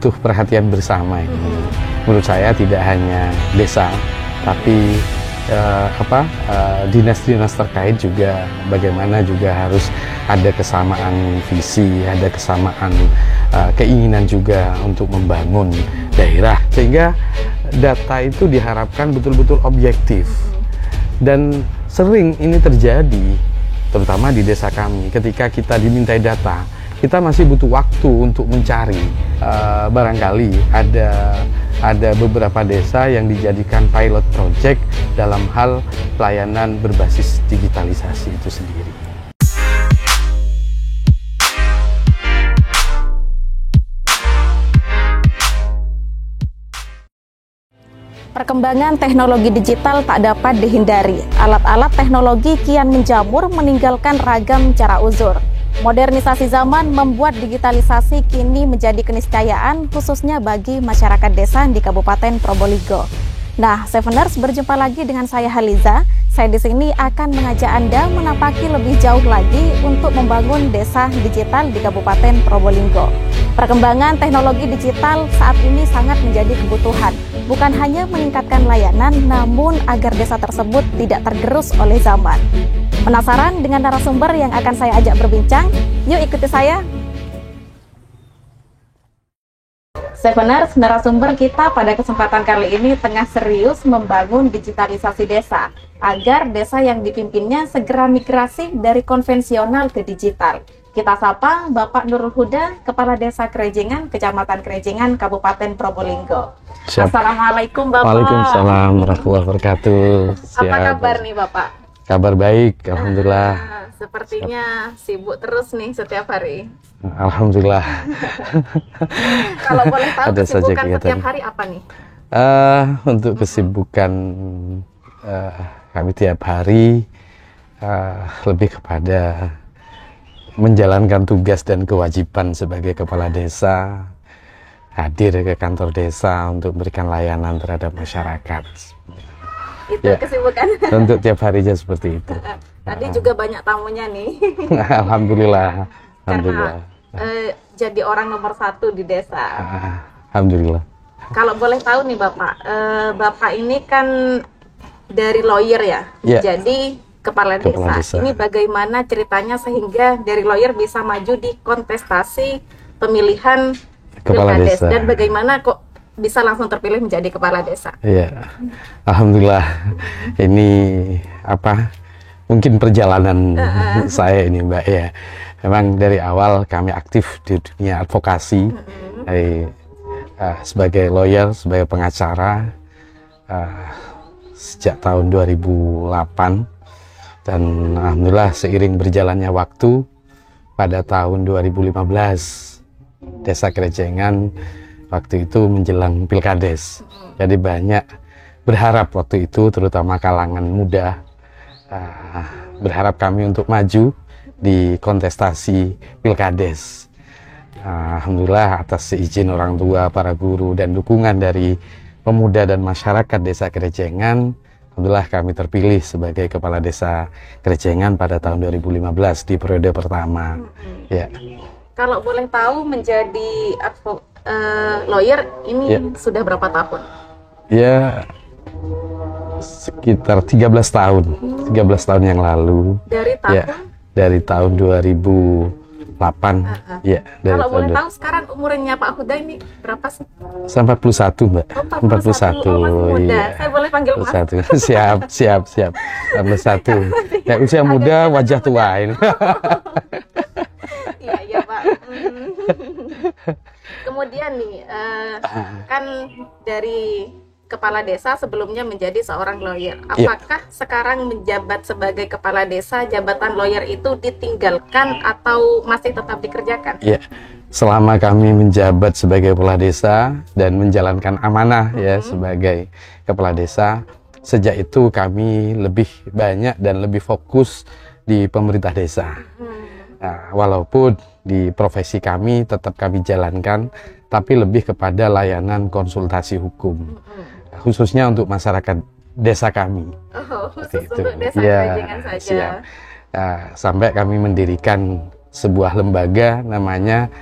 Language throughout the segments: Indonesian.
butuh perhatian bersama ini. Menurut saya tidak hanya desa, tapi dinas-dinas terkait juga bagaimana juga harus ada kesamaan visi, ada kesamaan keinginan juga untuk membangun daerah, sehingga data itu diharapkan betul-betul objektif. Dan sering ini terjadi, terutama di desa kami, ketika kita dimintai data, kita masih butuh waktu untuk mencari. Barangkali ada beberapa desa yang dijadikan pilot project dalam hal pelayanan berbasis digitalisasi itu sendiri. Perkembangan teknologi digital tak dapat dihindari. Alat-alat teknologi kian menjamur meninggalkan ragam cara uzur. Modernisasi zaman membuat digitalisasi kini menjadi keniscayaan khususnya bagi masyarakat desa di Kabupaten Probolinggo. Nah, Seveners, berjumpa lagi dengan saya Haliza. Saya di sini akan mengajak Anda menapaki lebih jauh lagi untuk membangun desa digital di Kabupaten Probolinggo. Perkembangan teknologi digital saat ini sangat menjadi kebutuhan, bukan hanya meningkatkan layanan, namun agar desa tersebut tidak tergerus oleh zaman. Penasaran dengan narasumber yang akan saya ajak berbincang? Yuk ikuti saya. Seveners, narasumber kita pada kesempatan kali ini tengah serius membangun digitalisasi desa, agar desa yang dipimpinnya segera migrasi dari konvensional ke digital. Kita sapa Bapak Nurul Huda, Kepala Desa Kerejengan, Kecamatan Kerejengan, Kabupaten Probolinggo. Siap. Assalamualaikum Bapak. Waalaikumsalam warahmatullahi wabarakatuh. Apa kabar nih Bapak? Kabar baik, alhamdulillah. Sepertinya sibuk terus nih setiap hari. Alhamdulillah. Kalau boleh tahu Ada saja kesibukan kegiatan. setiap hari apa nih? Untuk kesibukan kami tiap hari lebih kepada menjalankan tugas dan kewajiban sebagai kepala desa, hadir ke kantor desa untuk memberikan layanan terhadap masyarakat. Itu kesibukan. Untuk tiap harinya seperti itu. Tadi juga banyak tamunya nih. Alhamdulillah. Alhamdulillah. Karena jadi orang nomor 1 di desa. Alhamdulillah. Kalau boleh tahu nih Bapak, Bapak ini kan dari lawyer ya, jadi kepala desa. Ini bagaimana ceritanya sehingga dari lawyer bisa maju di kontestasi pemilihan kepala desa, dan bagaimana kok bisa langsung terpilih menjadi kepala desa? Iya, alhamdulillah. Ini mungkin perjalanan saya ini Mbak ya. Memang dari awal kami aktif di dunia advokasi, sebagai lawyer, sebagai pengacara sejak tahun 2008, dan alhamdulillah seiring berjalannya waktu pada tahun 2015 Desa Kerejengan waktu itu menjelang Pilkades. Jadi banyak berharap waktu itu, terutama kalangan muda, berharap kami untuk maju di kontestasi Pilkades. Alhamdulillah atas izin orang tua, para guru, dan dukungan dari pemuda dan masyarakat Desa Kerejengan, alhamdulillah kami terpilih sebagai Kepala Desa Kerejengan pada tahun 2015 di periode pertama. Ya. Kalau boleh tahu menjadi lawyer ini sudah berapa tahun? Ya, sekitar 13 tahun. 13 tahun yang lalu. Dari tahun? Ya, dari tahun 2008. Ya, dari kalau tahun boleh tahu sekarang umurnya Pak Huda ini berapa sih? 41, Mbak. 41. Oh, masih muda. Iya. Saya boleh panggil Mas? 41. Siap. 41. Ya, usia muda, wajah tua ini. Iya Pak. Kemudian nih, kan dari kepala desa sebelumnya menjadi seorang lawyer. Apakah sekarang menjabat sebagai kepala desa, jabatan lawyer itu ditinggalkan atau masih tetap dikerjakan? Iya. Selama kami menjabat sebagai kepala desa dan menjalankan amanah sebagai kepala desa, sejak itu kami lebih banyak dan lebih fokus di pemerintah desa. Nah, walaupun di profesi kami tetap kami jalankan, tapi lebih kepada layanan konsultasi hukum, khususnya untuk masyarakat desa kami. Khusus untuk desa Kerejengan saja. Siap. Nah, sampai kami mendirikan sebuah lembaga namanya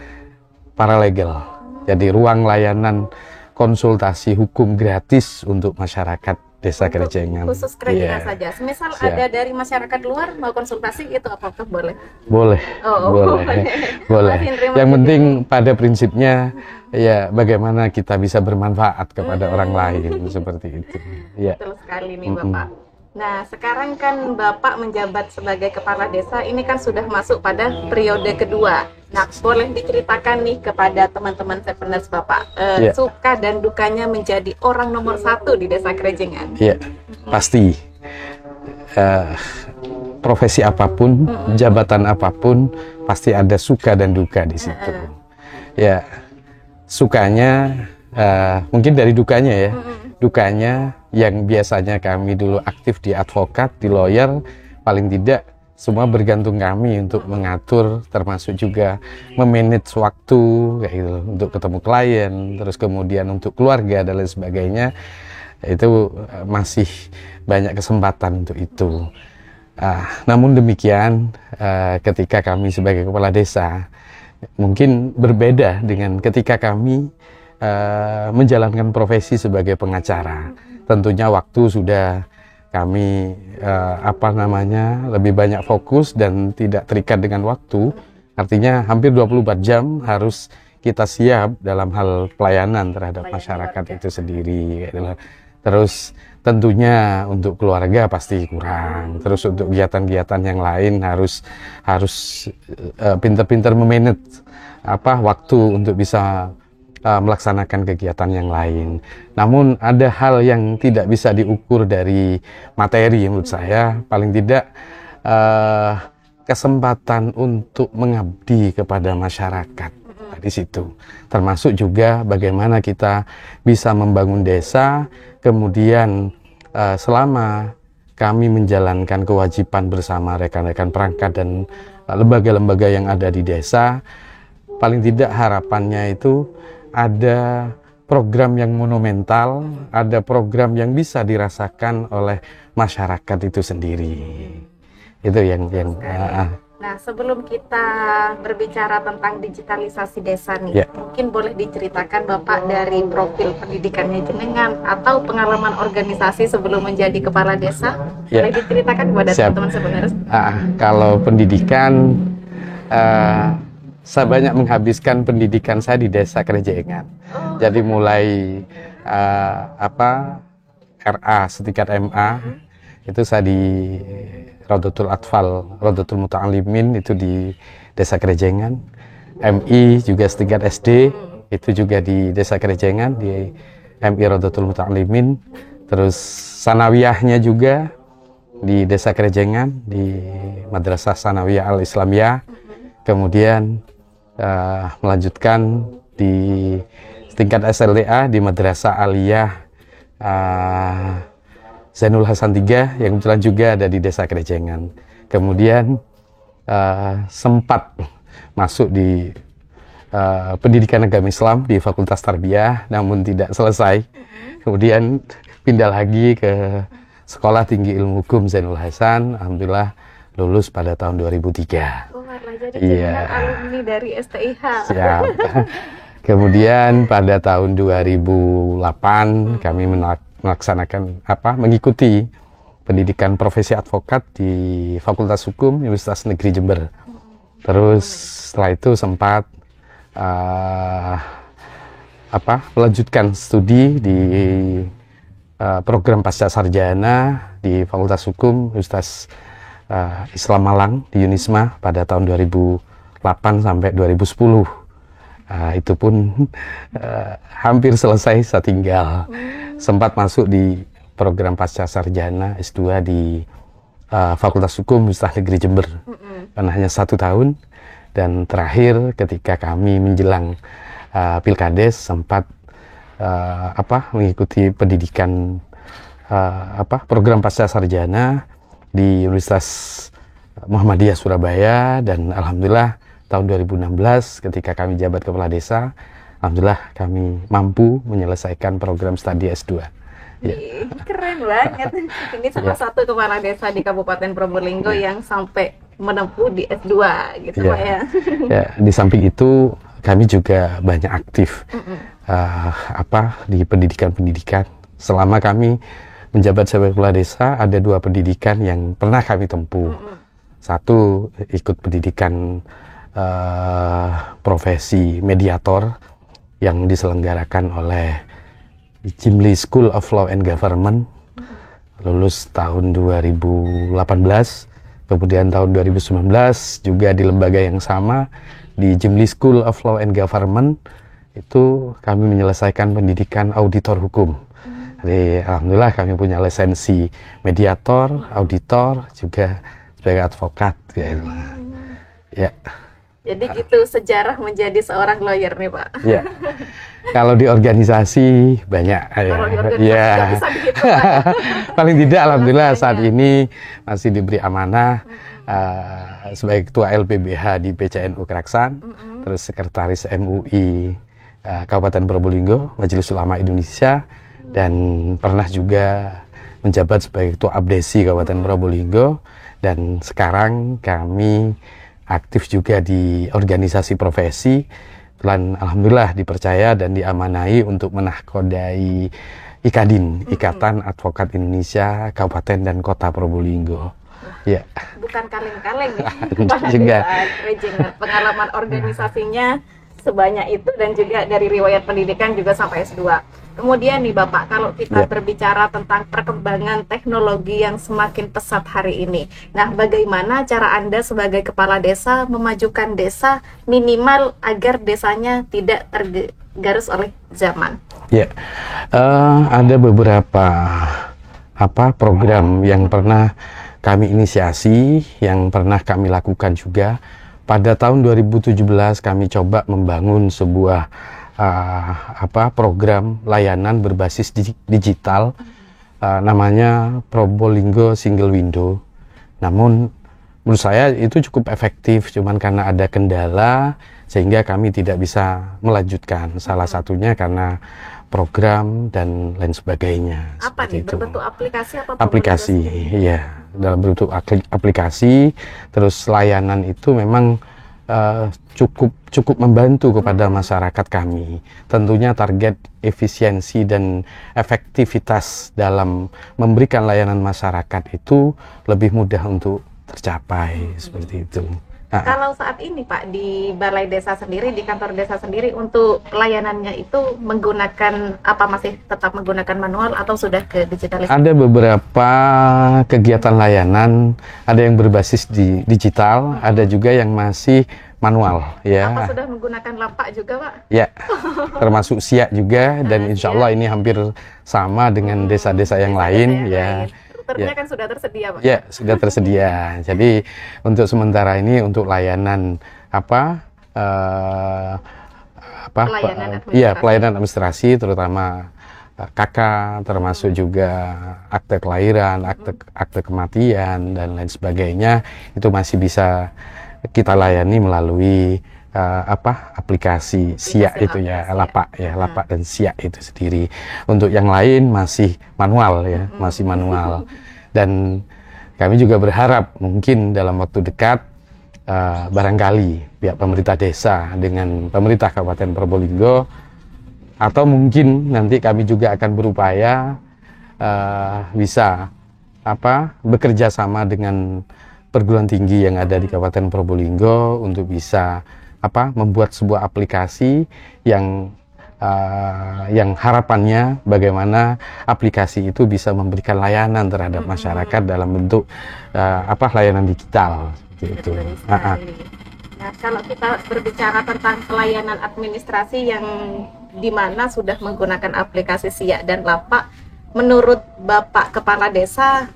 Paralegal. Jadi ruang layanan konsultasi hukum gratis untuk masyarakat Desa Kerejengan. Khusus Kerejengan Iya. saja. Semisal Siap. ada dari masyarakat luar mau konsultasi, itu apakah boleh? Boleh, Oh, boleh, boleh. Makin terima Yang kasih. penting pada prinsipnya ya bagaimana kita bisa bermanfaat kepada orang lain seperti itu. Ya. Betul sekali nih Bapak. Nah, sekarang kan Bapak menjabat sebagai kepala desa, ini kan sudah masuk pada periode kedua. Nah, boleh diceritakan nih kepada teman-teman Sepeners Bapak, Iya. suka dan dukanya menjadi orang nomor 1 di Desa Kerejengan. Ya, pasti. Profesi apapun, jabatan apapun, pasti ada suka dan duka di situ. Ya, sukanya mungkin dari dukanya ya. Dukanya yang biasanya kami dulu aktif di advokat, di lawyer, paling tidak semua bergantung kami untuk mengatur, termasuk juga memanage waktu kayak gitu, untuk ketemu klien, terus kemudian untuk keluarga dan lain sebagainya. Itu masih banyak kesempatan untuk itu. Namun demikian, ketika kami sebagai kepala desa mungkin berbeda dengan ketika kami menjalankan profesi sebagai pengacara. Tentunya waktu sudah kami lebih banyak fokus dan tidak terikat dengan waktu. Artinya hampir 24 jam harus kita siap dalam hal pelayanan terhadap masyarakat itu sendiri. Terus tentunya untuk keluarga pasti kurang. Terus untuk kegiatan-kegiatan yang lain harus pintar-pintar memanage waktu untuk bisa melaksanakan kegiatan yang lain. Namun ada hal yang tidak bisa diukur dari materi menurut saya, paling tidak kesempatan untuk mengabdi kepada masyarakat di situ. Termasuk juga bagaimana kita bisa membangun desa, kemudian selama kami menjalankan kewajiban bersama rekan-rekan perangkat dan lembaga-lembaga yang ada di desa, paling tidak harapannya itu ada program yang monumental, ada program yang bisa dirasakan oleh masyarakat itu sendiri. Itu yang Nah, sebelum kita berbicara tentang digitalisasi desa nih, mungkin boleh diceritakan Bapak dari profil pendidikannya jenengan atau pengalaman organisasi sebelum menjadi kepala desa. Boleh diceritakan kepada teman-teman sebenarnya. Kalau pendidikan, saya banyak menghabiskan pendidikan saya di Desa Kerejengan. Jadi mulai RA setingkat MA itu saya di Raudatul Atfal, Raudatul Muta'alimin itu di Desa Kerejengan. MI juga setingkat SD itu juga di Desa Kerejengan di MI Raudatul Muta'alimin. Terus sanawiyahnya juga di Desa Kerejengan di Madrasah Sanawiyah Al-Islamiyah. Kemudian melanjutkan di tingkat SLTA di Madrasah Aliyah Zainul Hasan III yang kebetulan juga ada di Desa Kerejengan. Kemudian sempat masuk di pendidikan agama Islam di Fakultas Tarbiyah, namun tidak selesai. Kemudian pindah lagi ke Sekolah Tinggi Ilmu Hukum Zainul Hasan. Alhamdulillah lulus pada tahun 2003. Jadi alumni dari STIH. Siap. Kemudian pada tahun 2008 kami mengikuti pendidikan profesi advokat di Fakultas Hukum Universitas Negeri Jember. Terus setelah itu sempat melanjutkan studi di program pasca sarjana di Fakultas Hukum Universitas Islam Malang di Unisma pada tahun 2008 sampai 2010. Itu pun hampir selesai, saya tinggal. Sempat masuk di program pasca sarjana S2 di Fakultas Hukum Universitas Negeri Jember. Karena hanya 1 tahun. Dan terakhir ketika kami menjelang Pilkades sempat mengikuti pendidikan program pasca sarjana di Universitas Muhammadiyah Surabaya, dan alhamdulillah tahun 2016 ketika kami jabat kepala desa, alhamdulillah kami mampu menyelesaikan program studi S2. Keren banget. Ini salah satu kepala desa di Kabupaten Probolinggo yang sampai menempuh di S2 gitu Pak ya. Di samping itu kami juga banyak aktif di pendidikan-pendidikan. Selama kami menjabat sebagai kepala desa, ada 2 pendidikan yang pernah kami tempuh. Satu, ikut pendidikan profesi mediator yang diselenggarakan oleh Jimli School of Law and Government, lulus tahun 2018. Kemudian tahun 2019 juga di lembaga yang sama, di Jimli School of Law and Government, itu kami menyelesaikan pendidikan auditor hukum. Jadi alhamdulillah kami punya lisensi mediator, auditor, juga sebagai advokat. Ya. Jadi gitu sejarah menjadi seorang lawyer nih Pak. Ya. Kalau di organisasi banyak. Kalau di organisasi nggak bisa begitu, Pak. Paling tidak alhamdulillah saat ini masih diberi amanah sebagai ketua LPBH di PCNU Keraksan, terus sekretaris MUI Kabupaten Probolinggo, Majelis Ulama Indonesia, dan pernah juga menjabat sebagai ketua Abdesi Kabupaten Probolinggo, dan sekarang kami aktif juga di organisasi profesi, dan alhamdulillah dipercaya dan diamanai untuk menahkodai IKADIN, Ikatan Advokat Indonesia Kabupaten dan Kota Probolinggo. Ya. Bukan kaleng-kaleng juga. Pengalaman organisasinya sebanyak itu, dan juga dari riwayat pendidikan juga sampai S2. Kemudian nih Bapak, kalau kita berbicara tentang perkembangan teknologi yang semakin pesat hari ini, nah bagaimana cara Anda sebagai kepala desa memajukan desa minimal agar desanya tidak tergerus oleh zaman? Ya, ada beberapa program yang pernah kami inisiasi, yang pernah kami lakukan juga. Pada tahun 2017 kami coba membangun sebuah program layanan berbasis digital, namanya Probolinggo Single Window. Namun menurut saya itu cukup efektif, cuman karena ada kendala sehingga kami tidak bisa melanjutkan. Salah satunya karena program dan lain sebagainya. Apa nih, berbentuk aplikasi apa? Aplikasi, iya, dalam bentuk aplikasi. Terus layanan itu memang cukup membantu kepada masyarakat kami. Tentunya target efisiensi dan efektivitas dalam memberikan layanan masyarakat itu lebih mudah untuk tercapai, seperti itu. Kalau saat ini Pak, di Balai Desa sendiri, di kantor desa sendiri, untuk pelayanannya itu menggunakan apa, masih tetap menggunakan manual atau sudah ke digitalisasi? Ada beberapa kegiatan layanan, ada yang berbasis di digital, ada juga yang masih manual. Ya. Apa sudah menggunakan lapak juga Pak? Ya, termasuk siak juga, dan insya Allah ini hampir sama dengan desa-desa yang lain. Ya. Kan sudah tersedia Pak? Ya, sudah tersedia. Jadi untuk sementara ini untuk layanan pelayanan administrasi, terutama KK, termasuk juga akte kelahiran, akte kematian dan lain sebagainya, itu masih bisa kita layani melalui aplikasi siak itu ya, lapak dan siak itu sendiri. Untuk yang lain masih manual ya, masih manual. Dan kami juga berharap mungkin dalam waktu dekat barangkali pihak pemerintah desa dengan pemerintah Kabupaten Probolinggo, atau mungkin nanti kami juga akan berupaya bisa bekerja sama dengan perguruan tinggi yang ada di Kabupaten Probolinggo untuk bisa membuat sebuah aplikasi yang harapannya bagaimana aplikasi itu bisa memberikan layanan terhadap masyarakat dalam bentuk layanan digital gitu. Nah, kalau kita berbicara tentang pelayanan administrasi yang dimana sudah menggunakan aplikasi siak dan lapak, menurut Bapak Kepala Desa,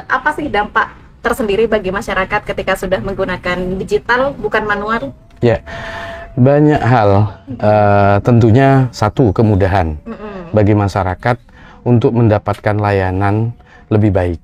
apa sih dampak tersendiri bagi masyarakat ketika sudah menggunakan digital bukan manual? Ya, banyak hal. Tentunya satu, kemudahan bagi masyarakat untuk mendapatkan layanan lebih baik.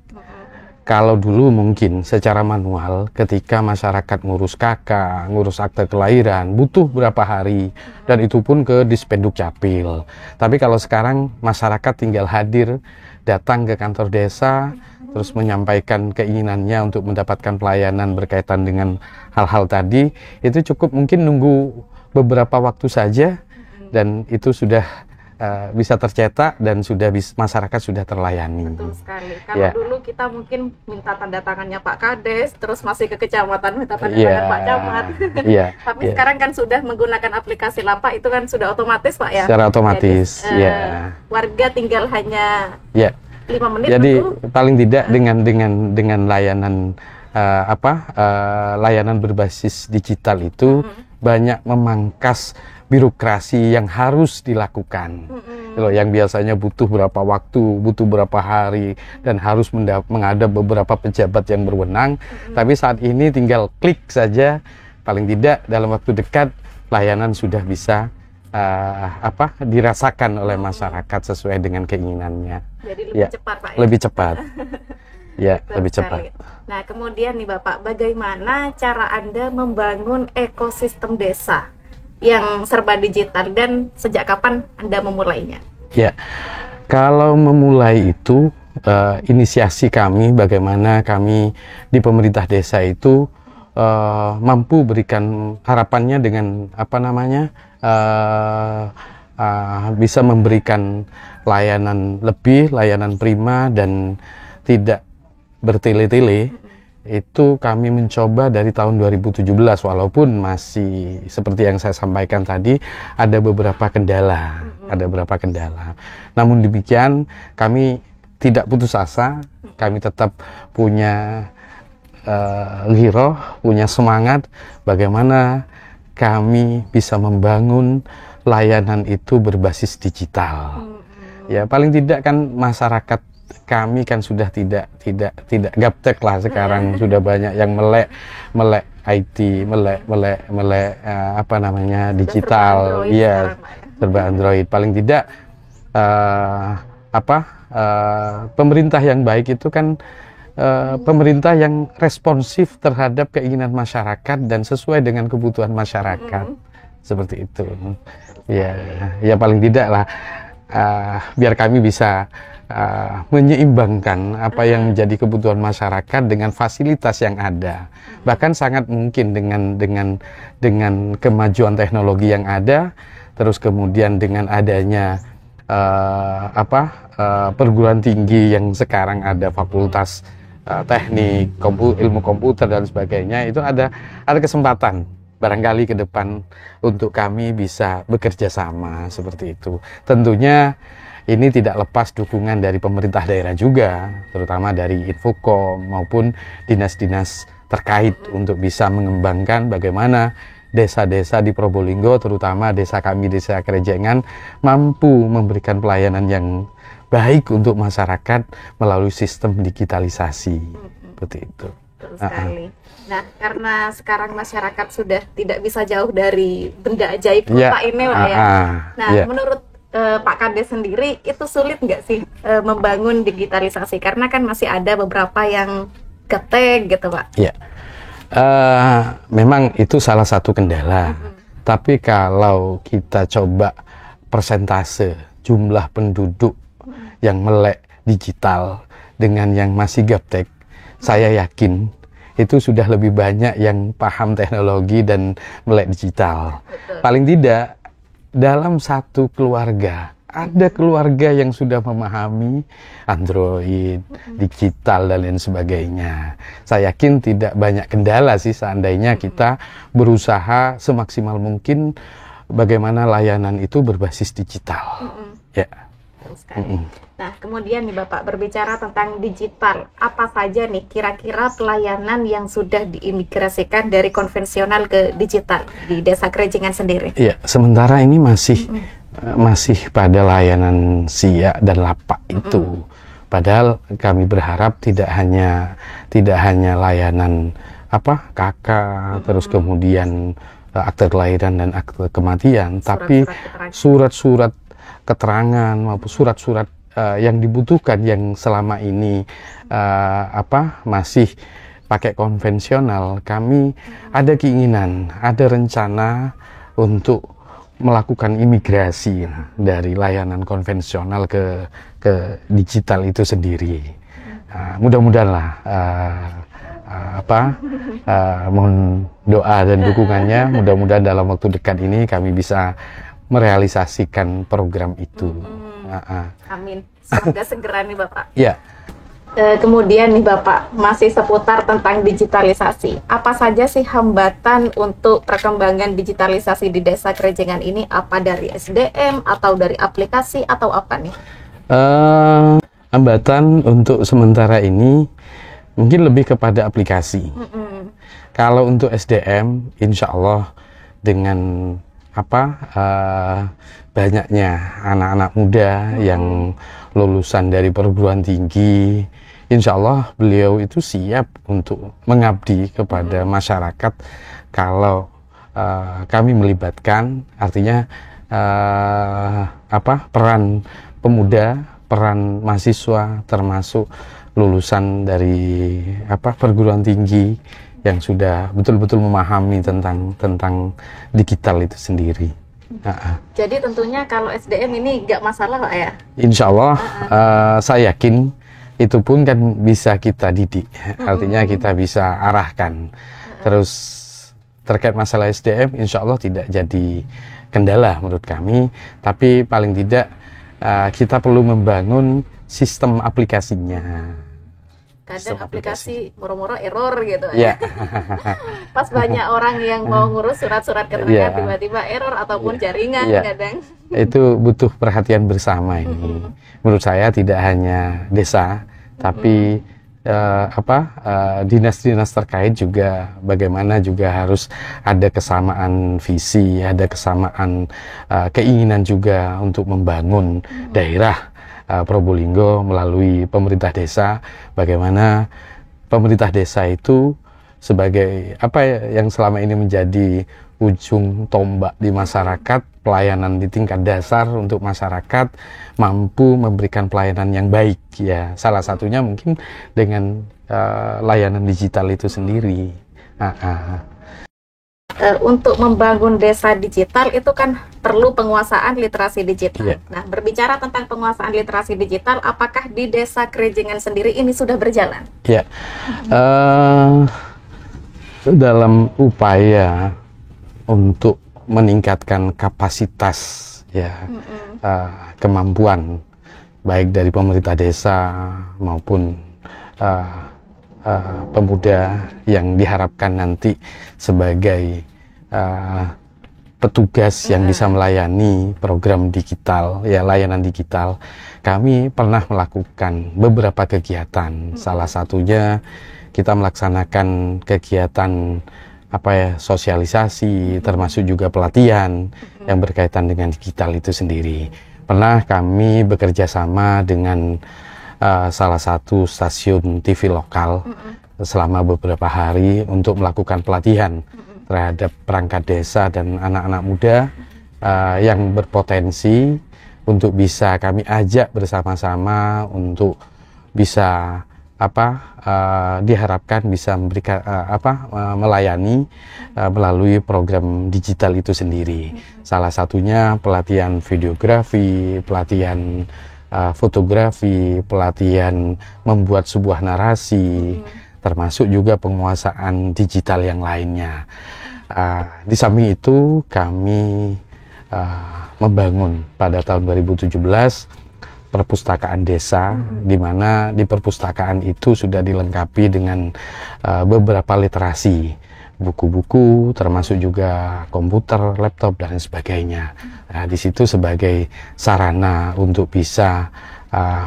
Kalau dulu mungkin secara manual, ketika masyarakat ngurus KK, ngurus akte kelahiran, butuh berapa hari, dan itu pun ke Dispenduk Capil. Tapi kalau sekarang masyarakat tinggal hadir, datang ke kantor desa, terus menyampaikan keinginannya untuk mendapatkan pelayanan berkaitan dengan hal-hal tadi, itu cukup mungkin nunggu beberapa waktu saja dan itu sudah bisa tercetak dan sudah masyarakat sudah terlayani. Betul sekali. Kalau dulu kita mungkin minta tanda tangannya Pak Kades, terus masih ke kecamatan minta tanda tangan Pak Camat. Tapi sekarang kan sudah menggunakan aplikasi Lapak, itu kan sudah otomatis Pak ya. Secara otomatis. Jadi, warga tinggal hanya 5 menit. Jadi paling tidak dengan layanan layanan berbasis digital itu banyak memangkas birokrasi yang harus dilakukan. Loh, yang biasanya butuh berapa waktu, butuh berapa hari, dan harus menghadap beberapa pejabat yang berwenang. Tapi saat ini tinggal klik saja, paling tidak dalam waktu dekat layanan sudah bisa dirasakan oleh masyarakat sesuai dengan keinginannya. Jadi lebih cepat Pak ya? Lebih cepat. Lebih cepat. Nah, kemudian nih Bapak, bagaimana cara Anda membangun ekosistem desa yang serba digital dan sejak kapan Anda memulainya? Ya, kalau memulai itu inisiasi kami, bagaimana kami di pemerintah desa itu mampu berikan harapannya dengan bisa memberikan layanan lebih, layanan prima dan tidak bertele-tele. Itu kami mencoba dari tahun 2017, walaupun masih seperti yang saya sampaikan tadi ada beberapa kendala, Namun demikian kami tidak putus asa, kami tetap punya ghiroh, punya semangat bagaimana kami bisa membangun layanan itu berbasis digital. Ya, paling tidak kan masyarakat kami kan sudah tidak gaptek lah sekarang, sudah banyak yang melek IT, melek digital, serba Android. Paling tidak pemerintah yang baik itu kan pemerintah yang responsif terhadap keinginan masyarakat dan sesuai dengan kebutuhan masyarakat, seperti itu. Ya paling tidak lah, biar kami bisa menyeimbangkan apa yang menjadi kebutuhan masyarakat dengan fasilitas yang ada. Bahkan sangat mungkin dengan kemajuan teknologi yang ada, terus kemudian dengan adanya perguruan tinggi yang sekarang ada fakultas teknik, ilmu komputer dan sebagainya, itu ada kesempatan barangkali ke depan untuk kami bisa bekerja sama seperti itu. Tentunya ini tidak lepas dukungan dari pemerintah daerah juga, terutama dari Infokom maupun dinas-dinas terkait untuk bisa mengembangkan bagaimana desa-desa di Probolinggo, terutama desa kami, Desa Kerejengan, mampu memberikan pelayanan yang baik untuk masyarakat melalui sistem digitalisasi. Seperti itu. Betul sekali. Nah, karena sekarang masyarakat sudah tidak bisa jauh dari benda ajaib kota ini lah ya. Menurut Pak Kades sendiri, itu sulit nggak sih membangun digitalisasi? Karena kan masih ada beberapa yang gaptek gitu Pak. Ya, memang itu salah satu kendala. Tapi kalau kita coba persentase jumlah penduduk yang melek digital dengan yang masih gaptek, saya yakin itu sudah lebih banyak yang paham teknologi dan melek digital. Betul. Paling tidak dalam satu keluarga ada keluarga yang sudah memahami Android, digital dan lain sebagainya. Saya yakin tidak banyak kendala sih seandainya kita berusaha semaksimal mungkin bagaimana layanan itu berbasis digital. Ya. Nah, kemudian nih Bapak, berbicara tentang digital, apa saja nih kira-kira pelayanan yang sudah diimigrasikan dari konvensional ke digital di Desa Kerejengan sendiri? Iya, sementara ini masih pada layanan SIA dan Lapak itu. Padahal kami berharap tidak hanya layanan KK, terus kemudian akte kelahiran dan akte kematian, tapi surat-surat keterangan maupun surat-surat yang dibutuhkan yang selama ini masih pakai konvensional. Kami ada keinginan, ada rencana untuk melakukan imigrasi dari layanan konvensional ke digital itu sendiri. Mudah-mudahan lah mohon doa dan dukungannya. Mudah-mudahan dalam waktu dekat ini kami bisa merealisasikan program itu. Amin. Semoga segera nih Bapak. Ya. Kemudian nih Bapak, masih seputar tentang digitalisasi. Apa saja sih hambatan untuk perkembangan digitalisasi di Desa Kerejengan ini? Apa dari SDM atau dari aplikasi atau apa nih? Hambatan untuk sementara ini mungkin lebih kepada aplikasi. Kalau untuk SDM, insya Allah dengan banyaknya anak-anak muda yang lulusan dari perguruan tinggi, insya Allah beliau itu siap untuk mengabdi kepada masyarakat kalau kami melibatkan, artinya peran pemuda, peran mahasiswa, termasuk lulusan dari perguruan tinggi yang sudah betul-betul memahami tentang digital itu sendiri. Jadi tentunya kalau SDM ini nggak masalah Pak ya? Insya Allah saya yakin itu pun kan bisa kita didik, artinya kita bisa arahkan. Terus terkait masalah SDM, insya Allah tidak jadi kendala menurut kami, tapi paling tidak kita perlu membangun sistem aplikasinya. Kadang aplikasi moro-moro error gitu ya. Pas banyak orang yang mau ngurus surat-surat keterangan tiba-tiba error ataupun jaringan kadang. Itu butuh perhatian bersama ini. Menurut saya tidak hanya desa, tapi dinas-dinas terkait juga bagaimana juga harus ada kesamaan visi, ada kesamaan keinginan juga untuk membangun daerah Probolinggo melalui pemerintah desa. Bagaimana pemerintah desa itu sebagai yang selama ini menjadi ujung tombak di masyarakat, pelayanan di tingkat dasar untuk masyarakat, mampu memberikan pelayanan yang baik ya. Salah satunya mungkin dengan layanan digital itu sendiri. Untuk membangun desa digital itu kan perlu penguasaan literasi digital. Nah, berbicara tentang penguasaan literasi digital, apakah di Desa Kerejengan sendiri ini sudah berjalan? Ya, dalam upaya untuk meningkatkan kapasitas kemampuan baik dari pemerintah desa maupun pemuda yang diharapkan nanti sebagai petugas yang bisa melayani program digital, layanan digital. Kami pernah melakukan beberapa kegiatan. Salah satunya kita melaksanakan kegiatan sosialisasi, termasuk juga pelatihan yang berkaitan dengan digital itu sendiri. Pernah kami bekerja sama dengan salah satu stasiun TV lokal selama beberapa hari untuk melakukan pelatihan terhadap perangkat desa dan anak-anak muda yang berpotensi untuk bisa kami ajak bersama-sama untuk bisa diharapkan bisa memberikan melayani melalui program digital itu sendiri. Salah satunya pelatihan videografi, pelatihan fotografi, pelatihan membuat sebuah narasi, termasuk juga penguasaan digital yang lainnya. Di samping itu kami membangun pada tahun 2017 perpustakaan desa, di mana di perpustakaan itu sudah dilengkapi dengan beberapa literasi, buku-buku, termasuk juga komputer, laptop dan sebagainya. Di situ sebagai sarana untuk bisa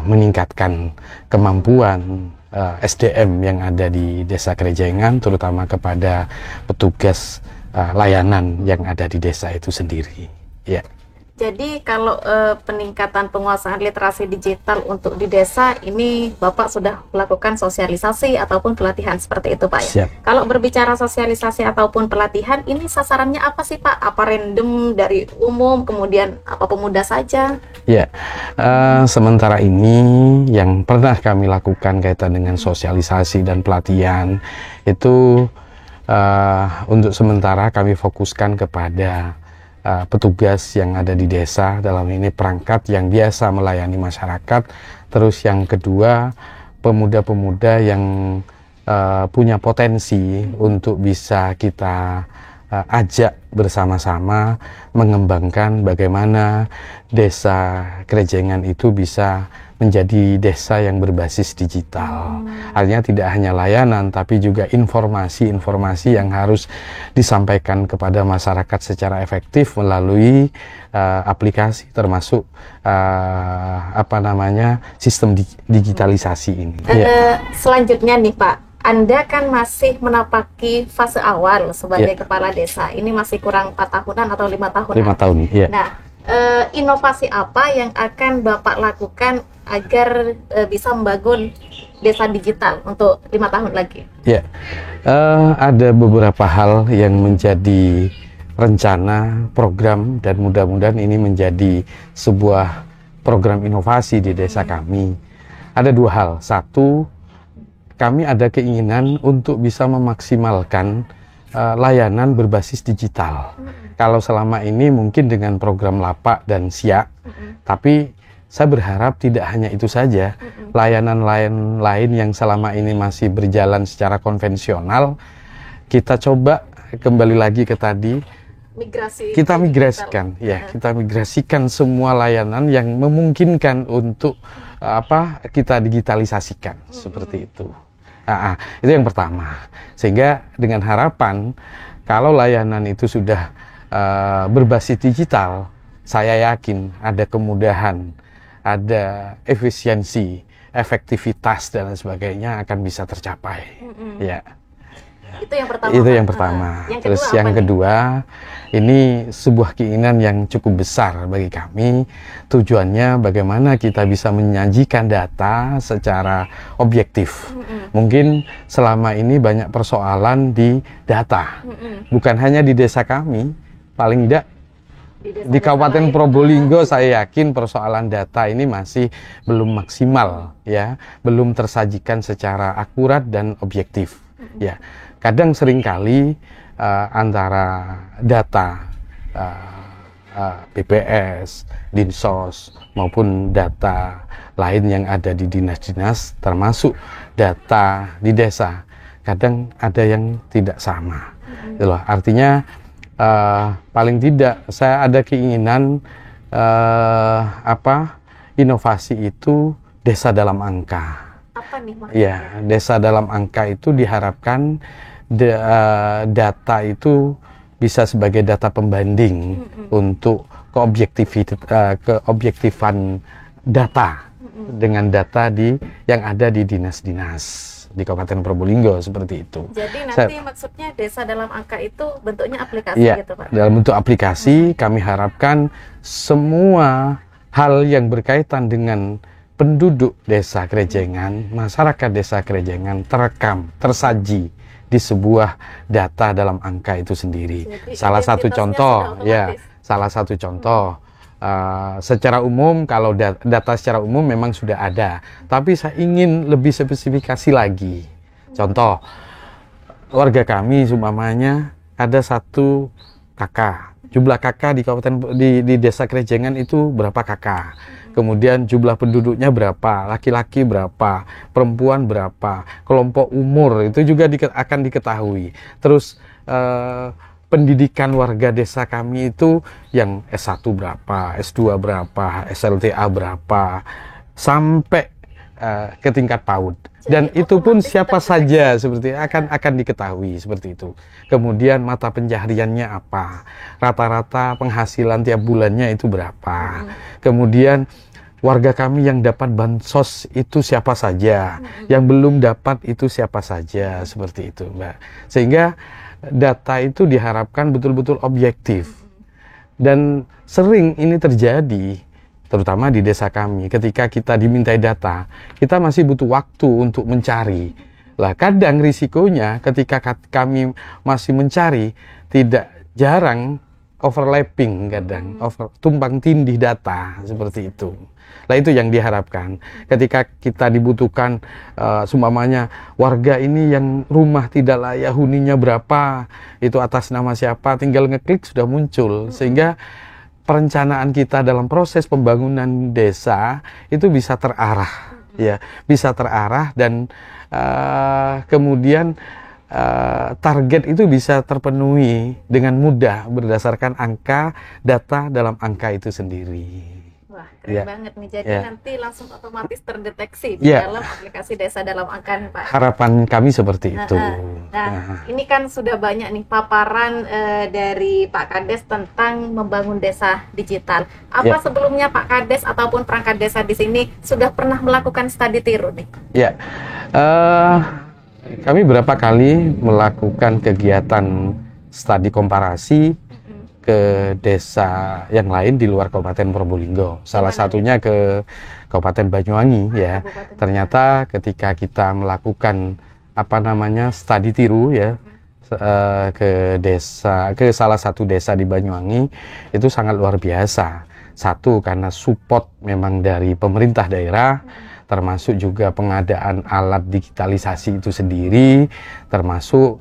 meningkatkan kemampuan SDM yang ada di Desa Kerejengan, terutama kepada petugas layanan yang ada di desa itu sendiri. Ya. Jadi kalau peningkatan penguasaan literasi digital untuk di desa ini Bapak sudah melakukan sosialisasi ataupun pelatihan seperti itu Pak ya? Siap. Kalau berbicara sosialisasi ataupun pelatihan ini sasarannya apa sih Pak? Apa random dari umum kemudian apa pemuda saja? Ya, sementara ini yang pernah kami lakukan kaitan dengan sosialisasi dan pelatihan itu untuk sementara kami fokuskan kepada petugas yang ada di desa, dalam ini perangkat yang biasa melayani masyarakat. Terus yang kedua, pemuda-pemuda yang punya potensi untuk bisa kita ajak bersama-sama mengembangkan bagaimana desa Krejengan itu bisa menjadi desa yang berbasis digital. Artinya tidak hanya layanan, tapi juga informasi-informasi yang harus disampaikan kepada masyarakat secara efektif melalui aplikasi, termasuk sistem digitalisasi ini. Selanjutnya nih Pak, Anda kan masih menapaki fase awal sebagai kepala desa. Ini masih kurang 4 tahunan atau 5 tahunan. 5 tahun, iya. Nah, inovasi apa yang akan Bapak lakukan agar bisa membangun desa digital untuk 5 tahun lagi? Ya, ada beberapa hal yang menjadi rencana, program, dan mudah-mudahan ini menjadi sebuah program inovasi di desa kami. Ada 2 hal. Satu, kami ada keinginan untuk bisa memaksimalkan layanan berbasis digital. Kalau selama ini mungkin dengan program Lapak dan Siak, tapi saya berharap tidak hanya itu saja. Layanan lain yang selama ini masih berjalan secara konvensional, kita coba kembali lagi ke tadi, kita migrasikan, kita migrasikan semua layanan yang memungkinkan untuk kita digitalisasikan seperti itu. Itu yang pertama. Sehingga dengan harapan kalau layanan itu sudah berbasis digital, saya yakin ada kemudahan, ada efisiensi, efektivitas dan sebagainya akan bisa tercapai. Ya. Itu yang pertama. Itu yang pertama. Terus yang kedua, ini sebuah keinginan yang cukup besar bagi kami. Tujuannya bagaimana kita bisa menyajikan data secara objektif. Mungkin selama ini banyak persoalan di data. Bukan hanya di desa kami, paling tidak di Kabupaten Probolinggo saya yakin persoalan data ini masih belum maksimal, ya, belum tersajikan secara akurat dan objektif. Ya, kadang seringkali antara data BPS, Dinsos maupun data lain yang ada di dinas-dinas, termasuk data di desa, kadang ada yang tidak sama. Itulah artinya. Paling tidak saya ada keinginan inovasi itu desa dalam angka. Apa nih maksudnya? Ya, desa dalam angka itu diharapkan data itu bisa sebagai data pembanding untuk keobjektifan data dengan data yang ada di dinas-dinas di Kabupaten Probolinggo seperti itu. Jadi nanti maksudnya desa dalam angka itu bentuknya aplikasi gitu Pak? Dalam bentuk aplikasi kami harapkan semua hal yang berkaitan dengan penduduk desa Krejengan, masyarakat desa Krejengan terekam, tersaji di sebuah data dalam angka itu sendiri. Jadi, salah satu contoh, secara umum, kalau data secara umum memang sudah ada, tapi saya ingin lebih spesifikasi lagi. Contoh, warga kami seumpamanya ada 1 kakak. Jumlah kakak di kabupaten di desa Krejengan itu berapa kakak? Kemudian jumlah penduduknya berapa? Laki-laki berapa? Perempuan berapa? Kelompok umur itu juga akan diketahui. Terus pendidikan warga desa kami itu yang S1 berapa, S2 berapa, SLTA berapa, sampai ke tingkat PAUD. Dan itu pun siapa saja seperti akan diketahui seperti itu. Kemudian mata pencahariannya apa, rata-rata penghasilan tiap bulannya itu berapa. Kemudian warga kami yang dapat bansos itu siapa saja, yang belum dapat itu siapa saja, seperti itu, Mbak. Sehingga data itu diharapkan betul-betul objektif. Dan sering ini terjadi, terutama di desa kami, ketika kita dimintai data, kita masih butuh waktu untuk mencari. Lah, kadang risikonya ketika kami masih mencari, tidak jarang overlapping, kadang tumpang tindih data, seperti itu. Nah, itu yang diharapkan. Ketika kita dibutuhkan, seumpamanya warga ini yang rumah tidak layak huninya berapa, itu atas nama siapa, tinggal ngeklik sudah muncul. Sehingga perencanaan kita dalam proses pembangunan desa itu bisa terarah ya, bisa terarah dan kemudian target itu bisa terpenuhi dengan mudah berdasarkan angka data dalam angka itu sendiri. Wah, keren banget nih. Jadi nanti langsung otomatis terdeteksi di dalam aplikasi Desa Dalam Angka nih, Pak. Harapan kami seperti itu. Nah, ini kan sudah banyak nih paparan dari Pak Kades tentang membangun desa digital. Apa sebelumnya Pak Kades ataupun perangkat desa di sini sudah pernah melakukan studi tiru nih? Ya, kami berapa kali melakukan kegiatan studi komparasi ke desa yang lain di luar Kabupaten Probolinggo. Salah satunya ke Kabupaten Banyuwangi ya. Ternyata ketika kita melakukan studi tiru ya ke salah satu desa di Banyuwangi, itu sangat luar biasa. Satu, karena support memang dari pemerintah daerah, termasuk juga pengadaan alat digitalisasi itu sendiri, termasuk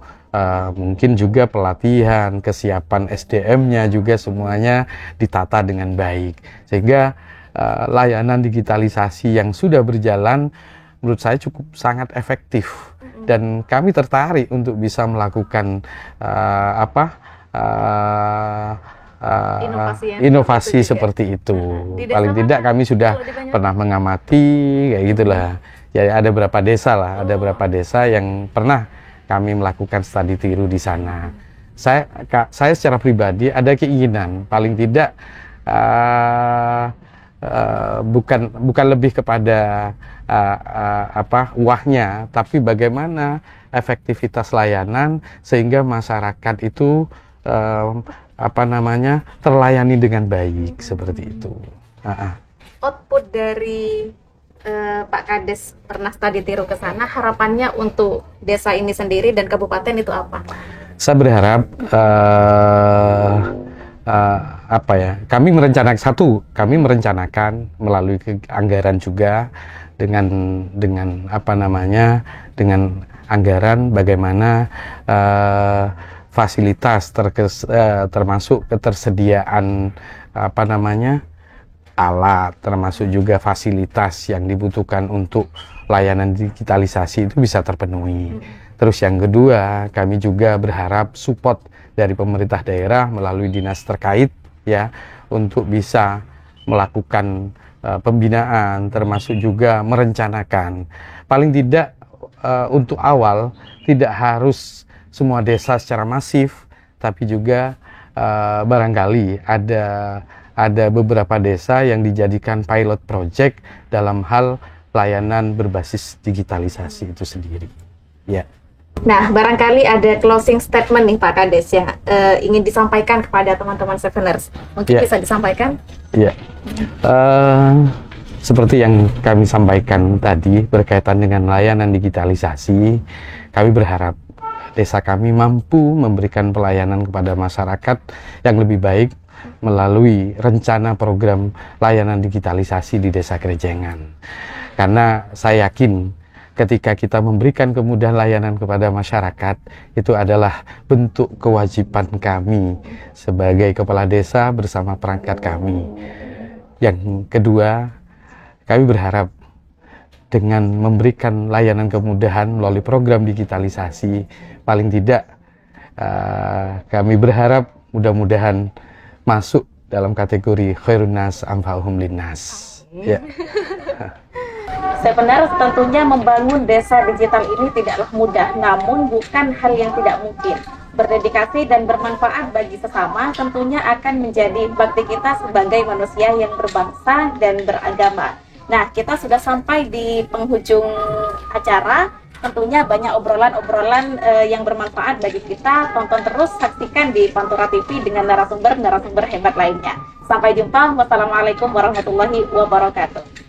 mungkin juga pelatihan, kesiapan SDM-nya juga semuanya ditata dengan baik. Sehingga layanan digitalisasi yang sudah berjalan menurut saya cukup sangat efektif. Dan kami tertarik untuk bisa melakukan inovasi seperti itu. Paling tidak kami sudah pernah mengamati kayak gitulah. Ya, ada beberapa desa lah, ada beberapa desa yang pernah kami melakukan studi tiru di sana. Saya secara pribadi ada keinginan, paling tidak bukan lebih kepada uangnya, tapi bagaimana efektivitas layanan sehingga masyarakat itu terlayani dengan baik seperti itu. Output dari Pak Kades pernah studi tiru ke sana, harapannya untuk desa ini sendiri dan kabupaten itu apa? Saya berharap kami merencanakan melalui anggaran juga dengan anggaran bagaimana fasilitas termasuk ketersediaan alat, termasuk juga fasilitas yang dibutuhkan untuk layanan digitalisasi itu bisa terpenuhi. Terus yang kedua, kami juga berharap support dari pemerintah daerah melalui dinas terkait ya untuk bisa melakukan pembinaan, termasuk juga merencanakan. Paling tidak untuk awal tidak harus semua desa secara masif, tapi juga barangkali ada beberapa desa yang dijadikan pilot project dalam hal layanan berbasis digitalisasi itu sendiri. Ya. Nah, barangkali ada closing statement nih Pak Kades yang ingin disampaikan kepada teman-teman Seveners. Mungkin bisa disampaikan? Ya. Seperti yang kami sampaikan tadi berkaitan dengan layanan digitalisasi, kami berharap desa kami mampu memberikan pelayanan kepada masyarakat yang lebih baik melalui rencana program layanan digitalisasi di Desa Kerejengan. Karena saya yakin ketika kita memberikan kemudahan layanan kepada masyarakat, itu adalah bentuk kewajiban kami sebagai kepala desa bersama perangkat kami. Yang kedua, kami berharap dengan memberikan layanan kemudahan melalui program digitalisasi, paling tidak kami berharap mudah-mudahan masuk dalam kategori khairun nas anfa'uhum linnas. Ya. Sebenarnya tentunya membangun desa digital ini tidaklah mudah, namun bukan hal yang tidak mungkin. Berdedikasi dan bermanfaat bagi sesama tentunya akan menjadi bakti kita sebagai manusia yang berbangsa dan beragama. Nah, kita sudah sampai di penghujung acara. Tentunya banyak obrolan-obrolan yang bermanfaat bagi kita. Tonton terus, saksikan di Pantura TV dengan narasumber-narasumber hebat lainnya. Sampai jumpa. Wassalamualaikum warahmatullahi wabarakatuh.